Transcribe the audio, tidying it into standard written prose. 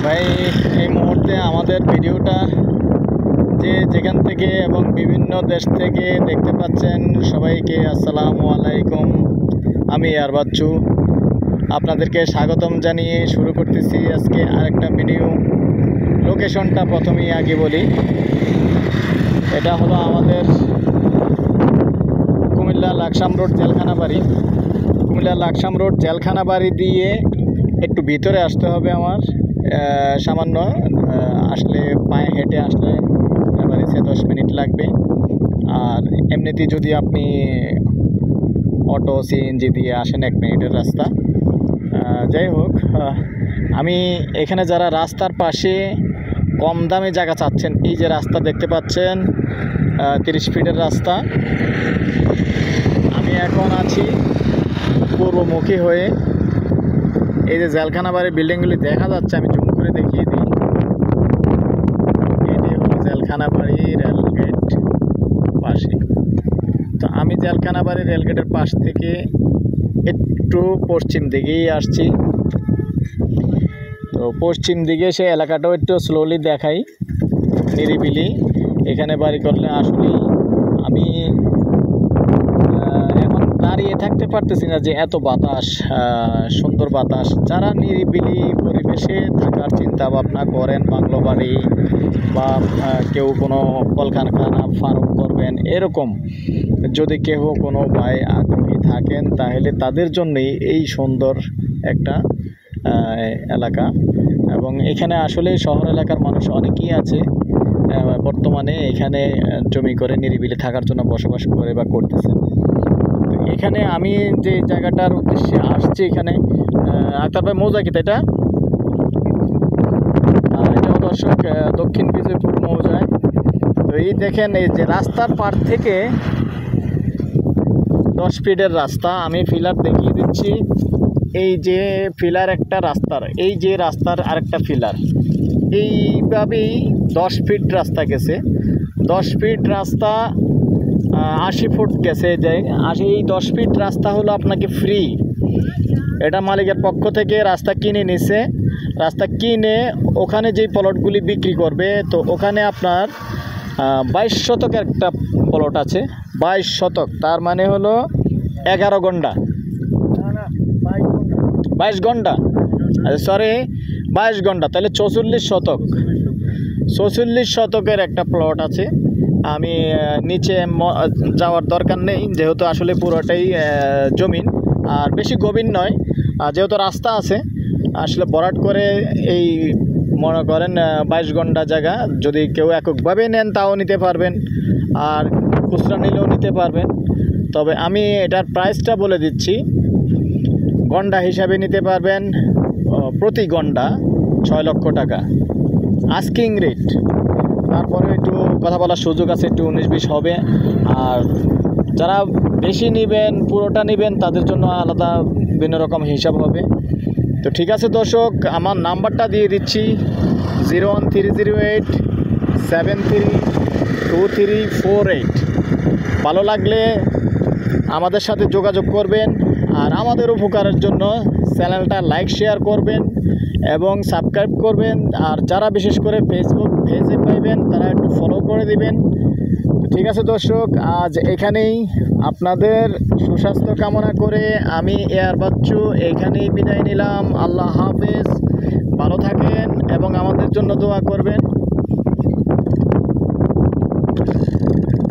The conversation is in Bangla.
ভাই এই মুহূর্তে আমাদের ভিডিওটা যে যেখান থেকে এবং বিভিন্ন দেশ থেকে দেখতে পাচ্ছেন সবাইকে আসসালামু আলাইকুম। আমি আর বাচ্চু আপনাদেরকে স্বাগতম জানিয়ে শুরু করতেছি আজকে আরেকটা ভিডিও। লোকেশনটা প্রথমেই আগে বলি, এটা হলো আমাদের কুমিল্লা লাকসাম রোড জেলখানাবাড়ি। কুমিল্লা লাকসাম রোড জেলখানাবাড়ি দিয়ে একটু ভিতরে আসতে হবে আমার, সামান্য আসলে পায়ে হেঁটে আসলে বাড়িতে 10 মিনিট লাগবে। আর এমনিতেই যদি আপনি অটো সিএনজি দিয়ে আসেন 1 মিনিটের রাস্তা। যাই হোক, আমি এখানে যারা রাস্তার পাশে কম দামে জায়গা চাচ্ছেন, এই যে রাস্তা দেখতে পাচ্ছেন 30 ফিটের রাস্তা। আমি এখন আছি পূর্বমুখী হয়ে। এই যে জেলখানাবাড়ির বিল্ডিংগুলি দেখা যাচ্ছে, আমি জুম করে দেখিয়ে দিই। এটি হলো জেলখানাবাড়ি রেলগেট পাশে। তো আমি জেলখানাবাড়ি রেলগেটের পাশ থেকে একটু পশ্চিম দিকেই আসছি। তো পশ্চিম দিকে সে এলাকাটাও একটু স্লোলি দেখাই, নিরিবিলি। এখানে বাড়ি করলে আসলে আমি এখন দাঁড়িয়ে থাকতে পারতেছি না, যে এত বাতাস, সুন্দর বাতাস। যারা নিরিবিলি পরিবেশে থাকার চিন্তা ভাবনা করেন, বাংলো বাড়ি বা কেউ কোনো কলকারখানা ফার্ম করবেন, এরকম যদি কেউ কোনো ভাই আগ্রহী থাকেন, তাহলে তাদের জন্যই এই সুন্দর একটা এলাকা। এবং এখানে আসলে শহর এলাকার মানুষ অনেকেই আছে বর্তমানে এখানে জমি করে নিরিবিলি থাকার জন্য বসবাস করে বা করতেছেন। তো এখানে আমি যে জায়গাটার উদ্দেশ্যে আসছি, এখানে আক্তার ভাই মৌজা কিতা এটাও দর্শক দক্ষিণ বিজয়পুর মৌজায়। তো এই দেখেন, এই যে রাস্তার পার থেকে 10 ফিটের রাস্তা, আমি ফিলার দেখিয়ে দিচ্ছি। এই যে ফিলার একটা রাস্তার, এই যে রাস্তার আরেকটা ফিলার, এইভাবেই 10 ফিট রাস্তা গেছে। 10 ফিট রাস্তা 80 ফুট গেছে যায়। এই 10 ফিট রাস্তা হলো আপনাকে ফ্রি। এটা মালিকের পক্ষ থেকে রাস্তা কিনে নিছে। রাস্তা কিনে ওখানে যেই প্লটগুলি বিক্রি করবে, তো ওখানে আপনার 22 শতকের একটা প্লট আছে। 22 শতক, তার মানে হলো 11 ঘন্টা, 22 ঘন্টা, সরি 22 ঘন্টা, তাহলে 44 শতক। 44 শতকের একটা প্লট আছে। আমি নিচে যাওয়ার দরকার নেই, যেহেতু আসলে পুরোটাই জমিন, আর বেশি গভীর নয়। যেহেতু রাস্তা আছে, আসলে ভরাট করে এই মনে করেন 22 ঘন্টা জায়গা যদি কেউ এককভাবে নেন তাও নিতে পারবেন, আর খুচরা নিলেও নিতে পারবেন। তবে আমি এটার প্রাইসটা বলে দিচ্ছি। গন্ডা হিসাবে নিতে পারবেন প্রতি গন্ডা 6 লক্ষ টাকা আস্কিং রেট। তারপরে একটু কথা বলার সুযোগ আছে, একটু 19-20 হবে। আর যারা বেশি নেবেন, পুরোটা নেবেন, তাদের জন্য আলাদা ভিন্ন রকম হিসাব হবে। তো ঠিক আছে দর্শক, আমার নাম্বারটা দিয়ে দিচ্ছি 01308732348। ভালো লাগলে আমাদের সাথে যোগাযোগ করবেন, আর আমাদের উপকারের জন্য চ্যানেলটা লাইক শেয়ার করবেন এবং সাবস্ক্রাইব করবেন। আর যারা বিশেষ করে ফেসবুক পেজে পাইবেন, তারা একটু ফলো করে দিবেন। ঠিক আছে দর্শক, আজ এখানেই আপনাদের সুস্বাস্থ্য কামনা করে আমি এয়ার বাচ্চু এখানেই বিদায় নিলাম। আল্লাহ হাফেজ, ভালো থাকেন এবং আমাদের জন্য দোয়া করবেন।